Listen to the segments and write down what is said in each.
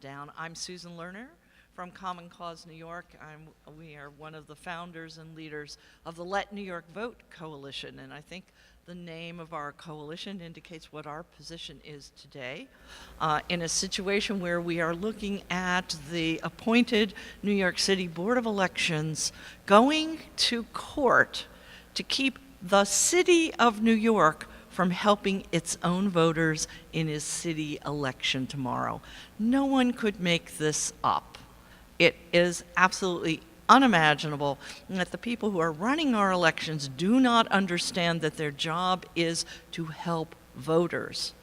Down. I'm Susan Lerner from Common Cause New York. We are one of the founders and leaders of the Let New York Vote Coalition, and I think the name of our coalition indicates what our position is today. In a situation where we are looking at the appointed New York City Board of Elections going to court to keep the city of New York from helping its own voters in its city election tomorrow. No one could make this up. It is absolutely unimaginable that the people who are running our elections do not understand that their job is to help voters,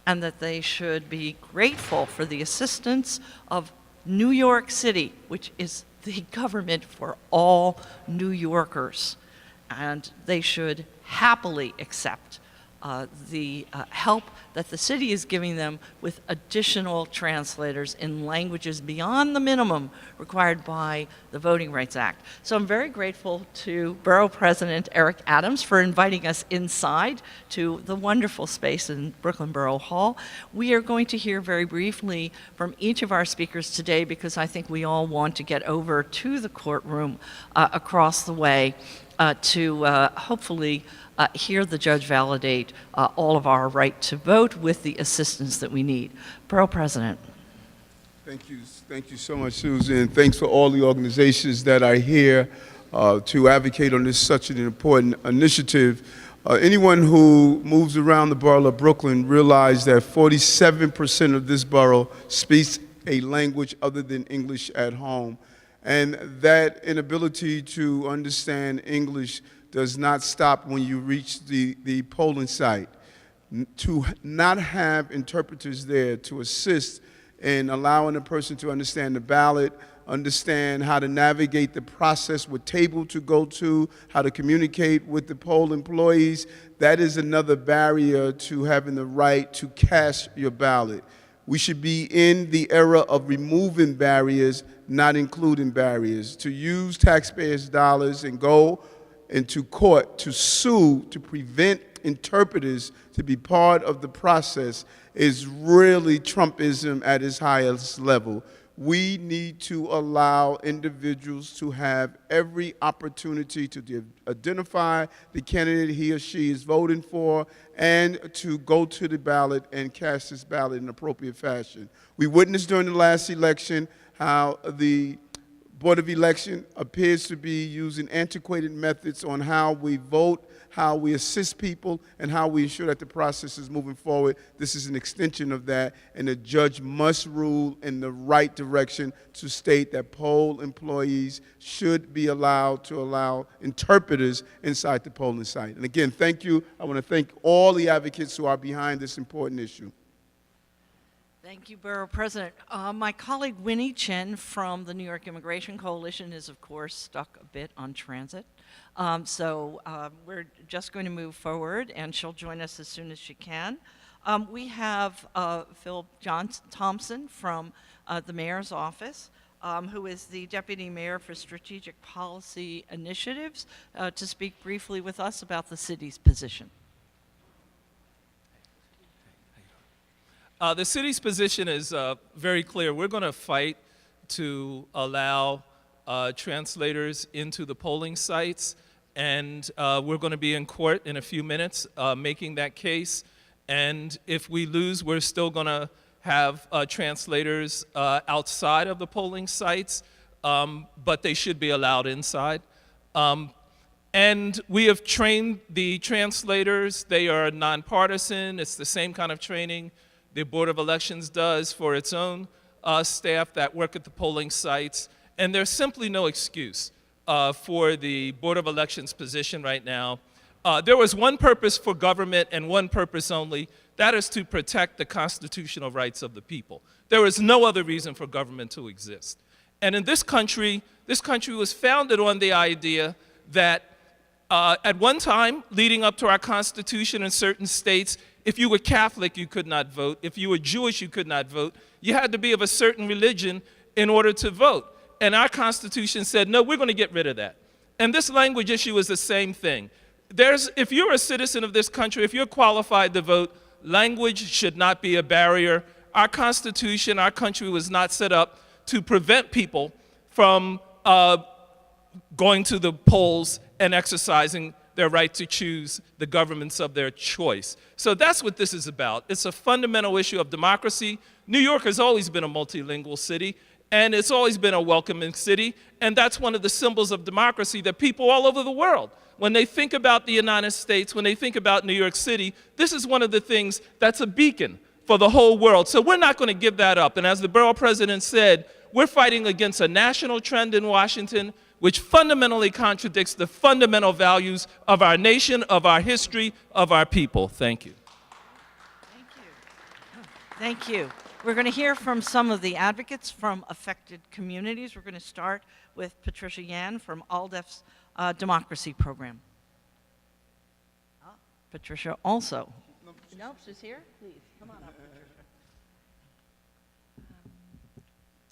and that they should be grateful for the assistance of New York City, which is the government for all New Yorkers. And they should happily accept the help that the city is giving them with additional translators in languages beyond the minimum required by the Voting Rights Act. So I'm very grateful to Borough President Eric Adams for inviting us inside to the wonderful space in Brooklyn Borough Hall. We are going to hear very briefly from each of our speakers today because I think we all want to get over to the courtroom across the way to hopefully hear the judge validate all of our right to vote with the assistance that we need. Borough President. Thank you so much, Susan. Thanks for all the organizations that are here to advocate on this such an important initiative. Anyone who moves around the borough of Brooklyn realize that 47% of this borough speaks a language other than English at home. And that inability to understand English does not stop when you reach the polling site. To not have interpreters there to assist in allowing a person to understand the ballot, understand how to navigate the process, what table to go to, how to communicate with the poll employees, that is another barrier to having the right to cast your ballot. We should be in the era of removing barriers, not including barriers. To use taxpayers' dollars and go into court to sue to prevent interpreters to be part of the process is really Trumpism at its highest level. We need to allow individuals to have every opportunity to identify the candidate he or she is voting for and to go to the ballot and cast his ballot in an appropriate fashion. We witnessed during the last election how the Board of Election appears to be using antiquated methods on how we vote, how we assist people, and how we ensure that the process is moving forward. This is an extension of that, and the judge must rule in the right direction to state that poll employees should be allowed to allow interpreters inside the polling site. And again, thank you. I want to thank all the advocates who are behind this important issue. Thank you, Borough President. My colleague Winnie Chen from the New York Immigration Coalition is, of course, stuck a bit on transit. So we're just going to move forward, and she'll join us as soon as she can. We have Phil Thompson from the Mayor's Office, who is the Deputy Mayor for Strategic Policy Initiatives, to speak briefly with us about the city's position. The city's position is very clear. We're going to fight to allow translators into the polling sites, and we're going to be in court in a few minutes making that case. And if we lose, we're still going to have translators outside of the polling sites, but they should be allowed inside. And we have trained the translators. They are nonpartisan. It's the same kind of training the Board of Elections does for its own staff that work at the polling sites. And there's simply no excuse for the Board of Elections position right now. There was one purpose for government and one purpose only. That is to protect the constitutional rights of the people. There is no other reason for government to exist. And in this country was founded on the idea that at one time, leading up to our Constitution in certain states, if you were Catholic, you could not vote. If you were Jewish, you could not vote. You had to be of a certain religion in order to vote. And our Constitution said, no, we're going to get rid of that. And this language issue is the same thing. If you're a citizen of this country, if you're qualified to vote, language should not be a barrier. our Constitution, our country was not set up to prevent people from going to the polls and exercising their right to choose the governments of their choice. So that's what this is about. It's a fundamental issue of democracy. New York has always been a multilingual city, and it's always been a welcoming city, and that's one of the symbols of democracy that people all over the world, when they think about the United States, when they think about New York City, this is one of the things that's a beacon for the whole world. So we're not going to give that up. And as the borough president said, we're fighting against a national trend in Washington which fundamentally contradicts the fundamental values of our nation, of our history, of our people. Thank you. Thank you. Thank you. We're going to hear from some of the advocates from affected communities. We're going to start with Patricia Yan from ALDEF's Democracy Program. Patricia also. Nope, she's here. Please, come on up, Patricia.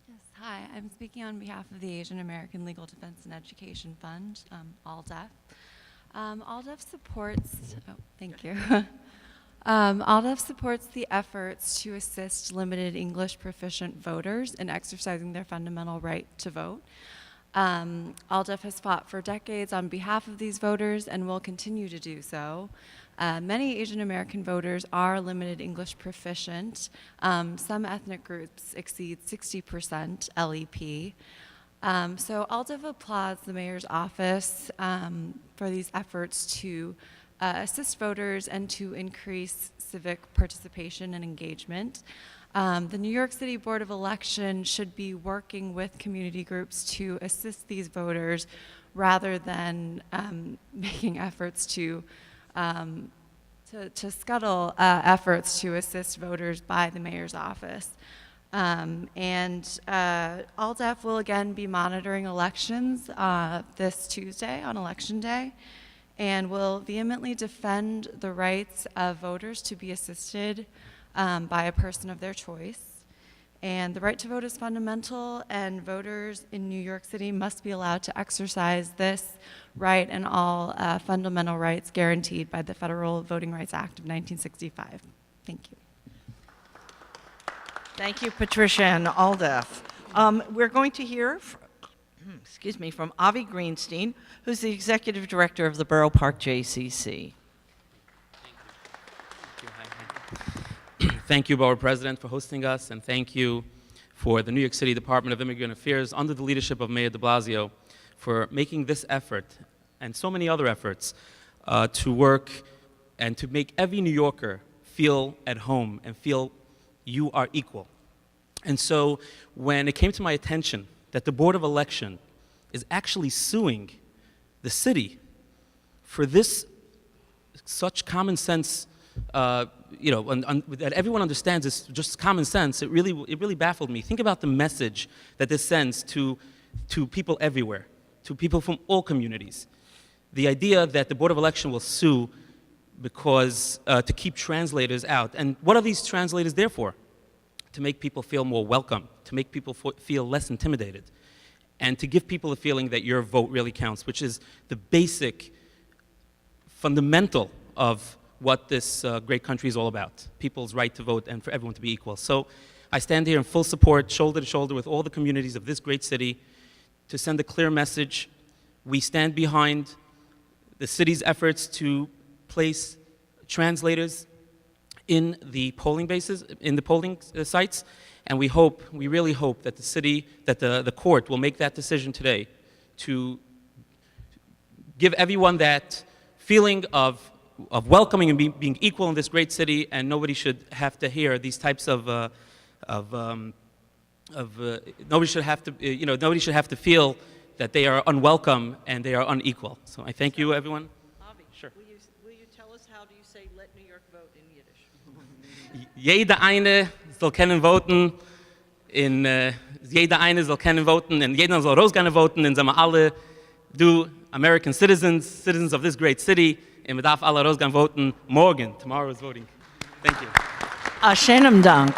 Yes, hi. I'm speaking on behalf of the Asian American Legal Defense and Education Fund, ALDEF. ALDEF supports, thank you. ALDEF supports the efforts to assist limited English proficient voters in exercising their fundamental right to vote. ALDEF has fought for decades on behalf of these voters and will continue to do so. Many Asian American voters are limited English proficient. Some ethnic groups exceed 60% LEP. So ALDEF applauds the mayor's office for these efforts to assist voters and to increase civic participation and engagement. The New York City Board of Election should be working with community groups to assist these voters rather than making efforts to scuttle efforts to assist voters by the mayor's office. ALDEF will again be monitoring elections this Tuesday on Election Day, and will vehemently defend the rights of voters to be assisted by a person of their choice. And the right to vote is fundamental, and voters in New York City must be allowed to exercise this right and all fundamental rights guaranteed by the Federal Voting Rights Act of 1965. Thank you. Thank you, Patricia and ALDEF. We're going to hear from Avi Greenstein, who's the Executive Director of the Borough Park JCC. Thank you, Borough President, for hosting us, and thank you for the New York City Department of Immigrant Affairs under the leadership of Mayor de Blasio for making this effort and so many other efforts to work and to make every New Yorker feel at home and feel you are equal. And so when it came to my attention that the Board of Election is actually suing the city for this such common sense, that everyone understands is just common sense, it really baffled me. Think about the message that this sends to people everywhere, to people from all communities. The idea that the Board of Election will sue because to keep translators out. And what are these translators there for? To make people feel more welcome, to make people feel less intimidated, and to give people a feeling that your vote really counts, which is the basic, fundamental of what this great country is all about, people's right to vote and for everyone to be equal. So I stand here in full support, shoulder to shoulder with all the communities of this great city to send a clear message. We stand behind the city's efforts to place translators in the polling bases, in the polling sites, and we really hope that the court will make that decision today to give everyone that feeling of welcoming and being equal in this great city, and nobody should have to hear these types nobody should have to feel that they are unwelcome and they are unequal. So I thank you, everyone. Avi, sure. Will you tell us how do you say "Let New York vote" in Yiddish? Jeder eine soll können voten, jeder eine soll können voten, und jeder soll rausgehen voten, und sind wir alle, American citizens of this great city, and wir darf alle rausgehen voten morgen. Tomorrow is voting. Thank you. Schönen Dank.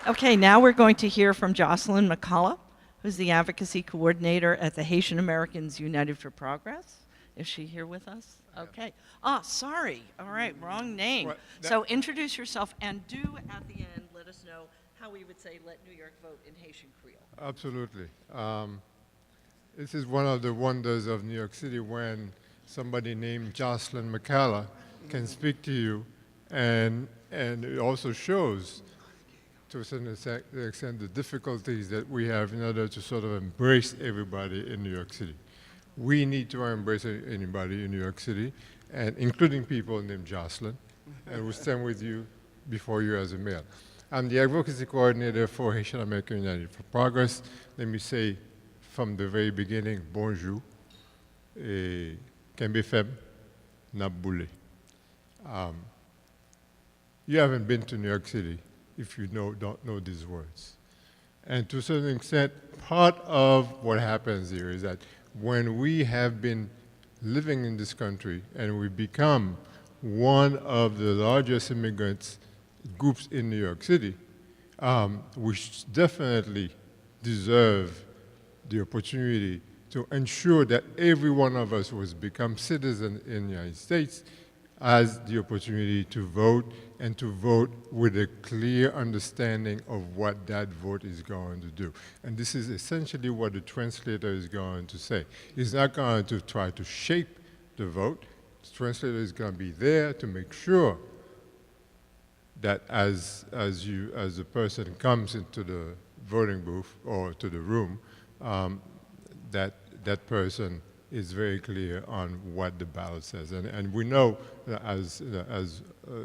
Okay, now we're going to hear from Jocelyn McCullough, who's the advocacy coordinator at the Haitian Americans United for Progress. Is she here with us? Okay. Ah, sorry. All right, wrong name. Well, that- So introduce yourself and do at the end let us know how we would say let New York vote in Haitian Creole. Absolutely. This is one of the wonders of New York City when somebody named Jocelyn McCalla can speak to you, and it also shows to a certain extent the difficulties that we have in order to sort of embrace everybody in New York City. We need to embrace anybody in New York City, and including people named Jocelyn, and we stand with you before you as a mayor. I'm the advocacy coordinator for Haitian American United for Progress. Let me say from the very beginning, bonjour, et Kembe Feb, Naboule. You haven't been to New York City if you don't know these words. And to a certain extent, part of what happens here is that when we have been living in this country and we become one of the largest immigrants groups in New York City, we definitely deserve the opportunity to ensure that every one of us who has become citizens in the United States has the opportunity to vote, and to vote with a clear understanding of what that vote is going to do. And this is essentially what the translator is going to say. He's not going to try to shape the vote. The translator is going to be there to make sure that as the person comes into the voting booth or to the room, that person is very clear on what the ballot says. And we know that as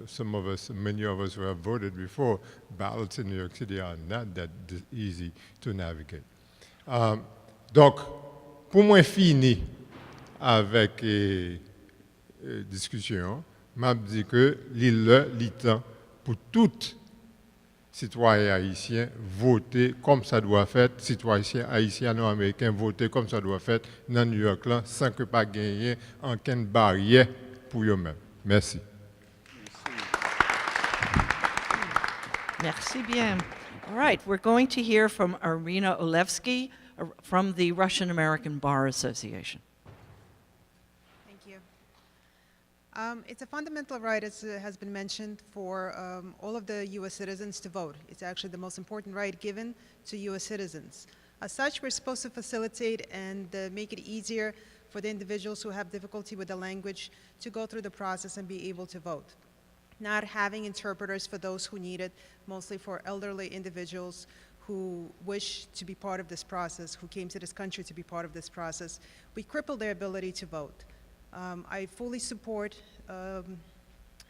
some of us, many of us who have voted before, ballots in New York City are not that easy to navigate. Donc, pour moi fini avec discussion, m'a dit que l'île temps pour toutes citoyens haïtiens voter comme ça doit faire, citoyens haïtiens non américains voter comme ça doit faire dans New York là, sans que pas gagner aucune barrière pour eux-mêmes. Merci. Merci bien. All right, we're going to hear from Irina Olevsky from the Russian American Bar Association. Thank you. It's a fundamental right, as has been mentioned, for all of the U.S. citizens to vote. It's actually the most important right given to U.S. citizens. As such, we're supposed to facilitate and make it easier for the individuals who have difficulty with the language to go through the process and be able to vote. Not having interpreters for those who need it, mostly for elderly individuals who wish to be part of this process, who came to this country to be part of this process. We cripple their ability to vote. I fully support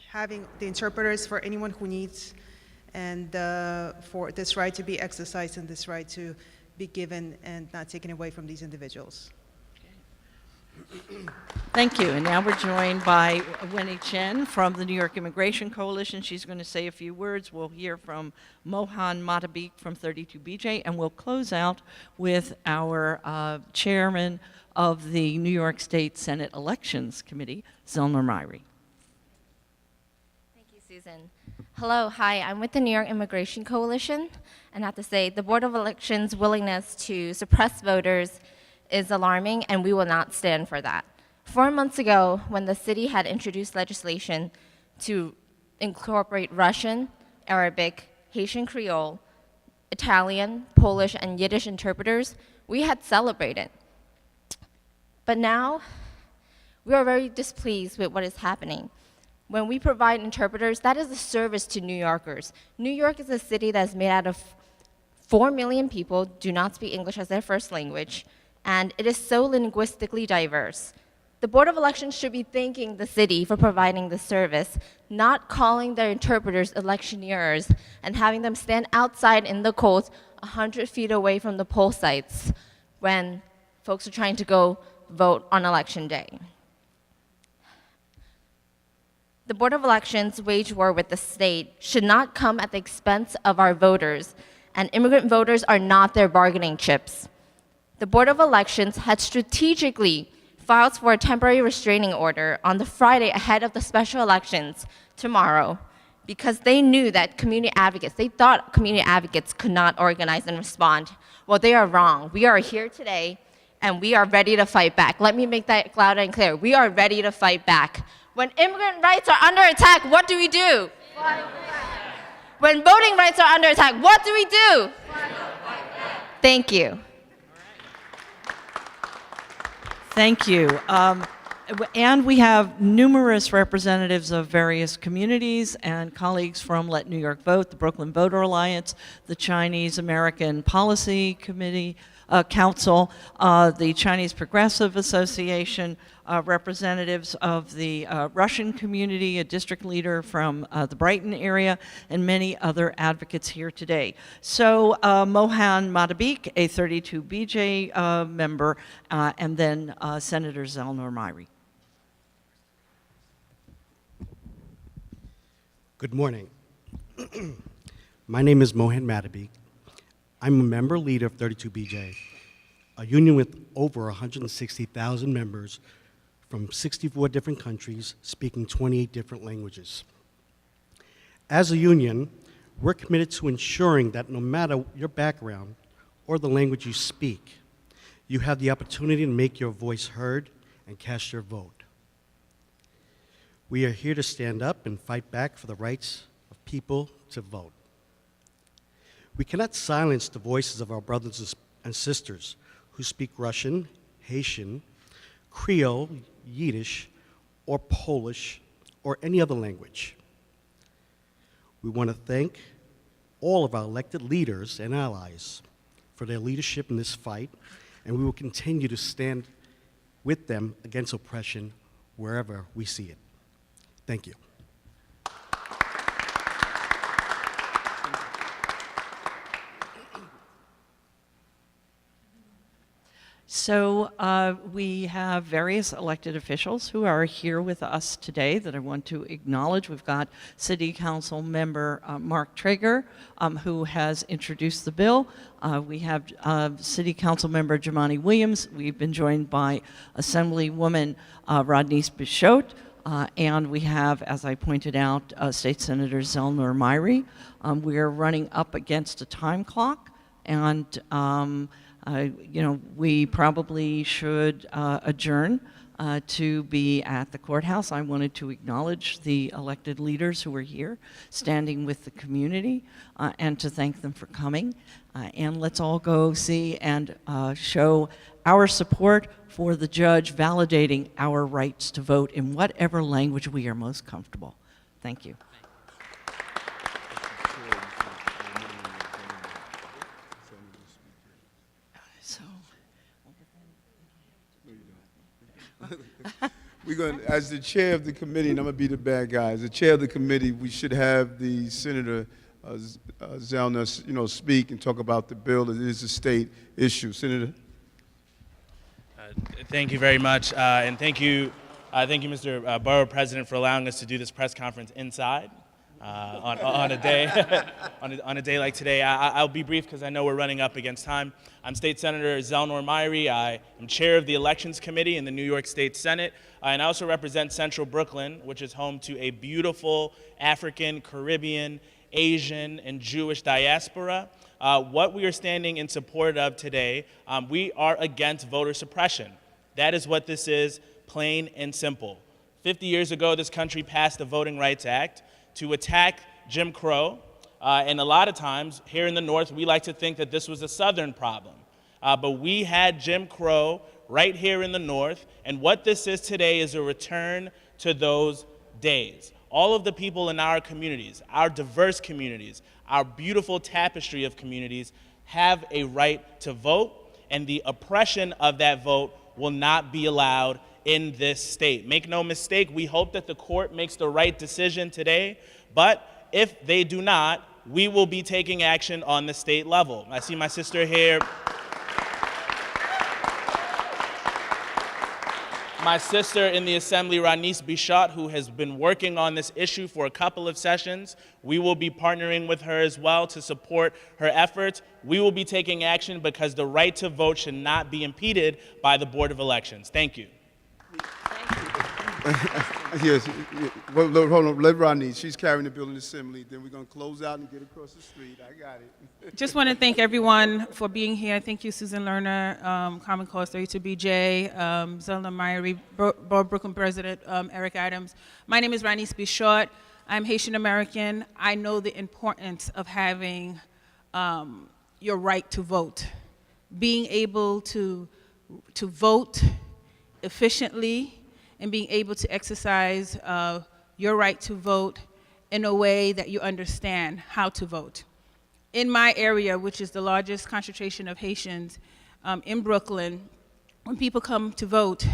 having the interpreters for anyone who needs, and for this right to be exercised and this right to be given and not taken away from these individuals. Thank you. And now we're joined by Winnie Chen from the New York Immigration Coalition. She's going to say a few words. We'll hear from Mohan Matabik from 32BJ, and we'll close out with our chairman of the New York State Senate Elections Committee, Zilmer Myrie. Thank you, Susan. Hello, hi, I'm with the New York Immigration Coalition, and I have to say the Board of Elections' willingness to suppress voters is alarming, and we will not stand for that. 4 months ago, when the city had introduced legislation to incorporate Russian, Arabic, Haitian Creole, Italian, Polish, and Yiddish interpreters, we had celebrated. But now, we are very displeased with what is happening. When we provide interpreters, that is a service to New Yorkers. New York is a city that is made out of 4 million people do not speak English as their first language, and it is so linguistically diverse. The Board of Elections should be thanking the city for providing this service, not calling their interpreters electioneers and having them stand outside in the cold 100 feet away from the poll sites when folks are trying to go vote on election day. The Board of Elections' wage war with the state should not come at the expense of our voters, and immigrant voters are not their bargaining chips. The Board of Elections had strategically filed for a temporary restraining order on the Friday ahead of the special elections tomorrow because they knew that they thought community advocates could not organize and respond. Well, they are wrong. We are here today, and we are ready to fight back. Let me make that loud and clear. We are ready to fight back. When immigrant rights are under attack, what do we do? When voting rights are under attack, what do we do? Thank you. Thank you. And we have numerous representatives of various communities and colleagues from Let New York Vote, the Brooklyn Voter Alliance, the Chinese American Policy Committee, Council, the Chinese Progressive Association, representatives of the Russian community, a district leader from the Brighton area, and many other advocates here today. So Mohan Madabik, a 32BJ member, and then Senator Zelnor Myrie. Good morning. My name is Mohan Madabik. I'm a member leader of 32BJ, a union with over 160,000 members from 64 different countries speaking 28 different languages. As a union, we're committed to ensuring that no matter your background or the language you speak, you have the opportunity to make your voice heard and cast your vote. We are here to stand up and fight back for the rights of people to vote. We cannot silence the voices of our brothers and sisters who speak Russian, Haitian, Creole, Yiddish, or Polish, or any other language. We want to thank all of our elected leaders and allies for their leadership in this fight, and we will continue to stand with them against oppression wherever we see it. Thank you. So we have various elected officials who are here with us today that I want to acknowledge. We've got City Council member Mark Traeger, who has introduced the bill. We have City Council member Jamani Williams. We've been joined by Assemblywoman Rodneyse Bichotte. And we have, as I pointed out, State Senator Zelnor Myrie. We are running up against a time clock, and we probably should adjourn to be at the courthouse. I wanted to acknowledge the elected leaders who are here, standing with the community, and to thank them for coming. And let's all go see and show our support for the judge validating our rights to vote in whatever language we are most comfortable. Thank you. We're going, as the chair of the committee, and I'm going to be the bad guy. As the chair of the committee, we should have the Senator Zelnor, speak and talk about the bill. It is a state issue. Senator. Thank you very much, and thank you, Mr. Borough President, for allowing us to do this press conference inside on a day on a day like today. I'll be brief because I know we're running up against time. I'm State Senator Zelnor Myrie. I am chair of the Elections Committee in the New York State Senate, and I also represent Central Brooklyn, which is home to a beautiful African, Caribbean, Asian, and Jewish diaspora. What we are standing in support of today, we are against voter suppression. That is what this is, plain and simple. 50 years ago, this country passed the Voting Rights Act to attack Jim Crow, and a lot of times here in the North, we like to think that this was a Southern problem. But we had Jim Crow right here in the North, and what this is today is a return to those days. All of the people in our communities, our diverse communities, our beautiful tapestry of communities have a right to vote, and the oppression of that vote will not be allowed in this state. Make no mistake, we hope that the court makes the right decision today, but if they do not, we will be taking action on the state level. I see my sister here. My sister in the Assembly, Rodneyse Bichotte, who has been working on this issue for a couple of sessions. We will be partnering with her as well to support her efforts. We will be taking action because the right to vote should not be impeded by the Board of Elections. Thank you. Thank you. Yes, well, look, hold on, let Rodney, she's carrying the bill in assembly, then we're gonna close out and get across the street, I got it. Just want to thank everyone for being here. Thank you, Susan Lerner, Common Cause 32BJ, Zelda Myrie, Borough Brooklyn President Eric Adams. My name is Ranice B. Short. I'm Haitian American. I know the importance of having your right to vote. Being able to vote efficiently and being able to exercise your right to vote in a way that you understand how to vote. In my area, which is the largest concentration of Haitians in Brooklyn, when people come to vote,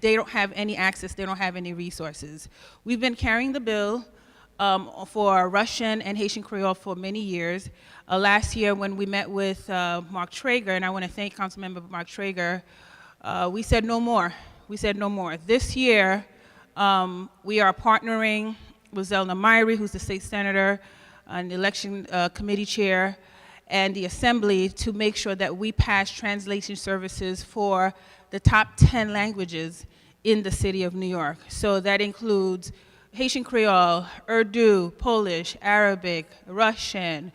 they don't have any access, they don't have any resources. We've been carrying the bill for Russian and Haitian Creole for many years. Last year when we met with Mark Traeger, and I want to thank Councilmember Mark Traeger, we said no more. We said no more. This year, we are partnering with Zelda Myrie, who's the state senator and the election committee chair, and the assembly to make sure that we pass translation services for the top 10 languages in the city of New York. So that includes Haitian Creole, Urdu, Polish, Arabic, Russian,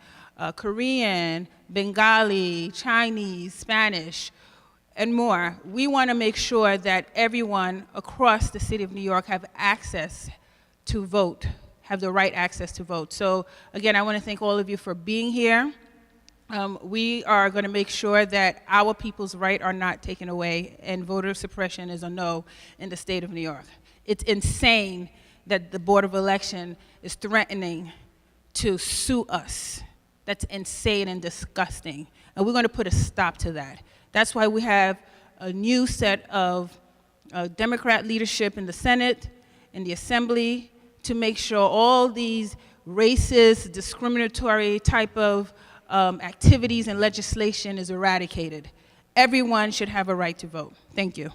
Korean, Bengali, Chinese, Spanish, and more. We want to make sure that everyone across the city of New York have access to vote, have the right access to vote. So again, I want to thank all of you for being here. We are going to make sure that our people's rights are not taken away, and voter suppression is a no in the state of New York. It's insane that the Board of Election is threatening to sue us. That's insane and disgusting, and we're going to put a stop to that. That's why we have a new set of Democrat leadership in the Senate, in the Assembly, to make sure all these racist, discriminatory type of activities and legislation is eradicated. Everyone should have a right to vote. Thank you.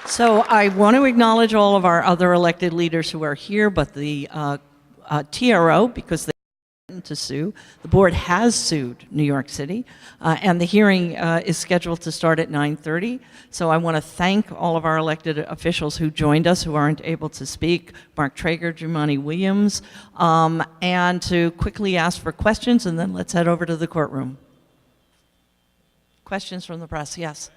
So I want to acknowledge all of our other elected leaders who are here, but the TRO, because they to sue. The board has sued New York City, and the hearing is scheduled to start at 9:30. So I want to thank all of our elected officials who joined us who aren't able to speak, Mark Traeger, Jumani Williams, and to quickly ask for questions, and then let's head over to the courtroom. Questions from the press? Yes.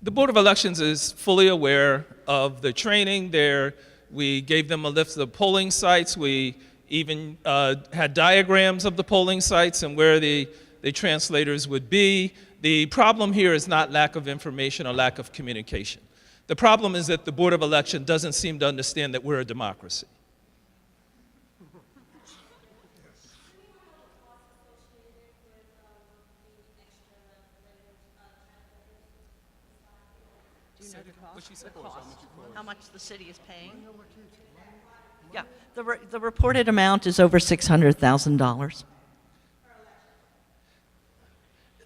The Board of Elections is fully aware of the training there. We gave them a list of the polling sites. We even had diagrams of the polling sites and where the translators would be. The problem here is not lack of information or lack of communication. The problem is that the Board of Election doesn't seem to understand that we're a democracy. How much the city is paying? Yeah, the reported amount is over $600,000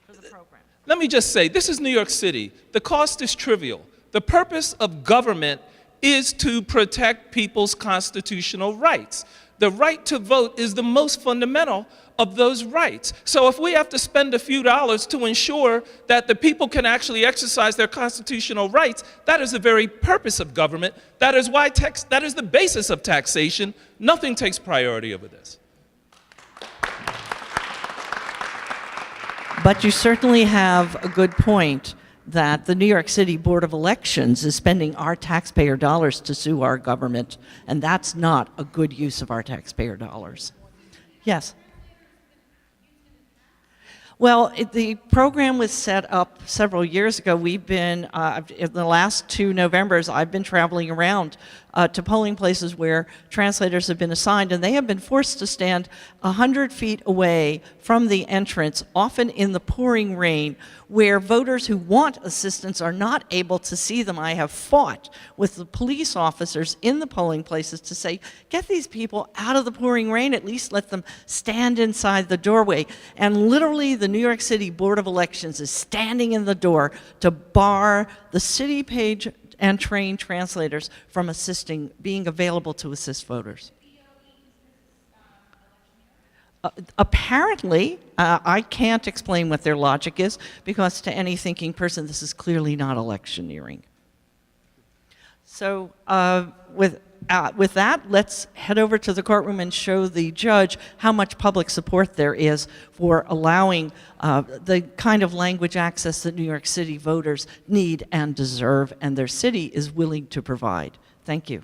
for the program. Let me just say, this is New York City. The cost is trivial. The purpose of government is to protect people's constitutional rights. The right to vote is the most fundamental of those rights. So if we have to spend a few dollars to ensure that the people can actually exercise their constitutional rights, that is the very purpose of government. That is why that is the basis of taxation. Nothing takes priority over this. But you certainly have a good point that the New York City Board of Elections is spending our taxpayer dollars to sue our government, and that's not a good use of our taxpayer dollars. Yes? Well, the program was set up several years ago. We've been, in the last 2 Novembers, I've been traveling around to polling places where translators have been assigned, and they have been forced to stand 100 feet away from the entrance, often in the pouring rain, where voters who want assistance are not able to see them. I have fought with the police officers in the polling places to say, get these people out of the pouring rain, at least let them stand inside the doorway. And literally, the New York City Board of Elections is standing in the door to bar the city page and trained translators from being available to assist voters. Apparently, I can't explain what their logic is, because to any thinking person, this is clearly not electioneering. So with that, let's head over to the courtroom and show the judge how much public support there is for allowing the kind of language access that New York City voters need and deserve, and their city is willing to provide. Thank you.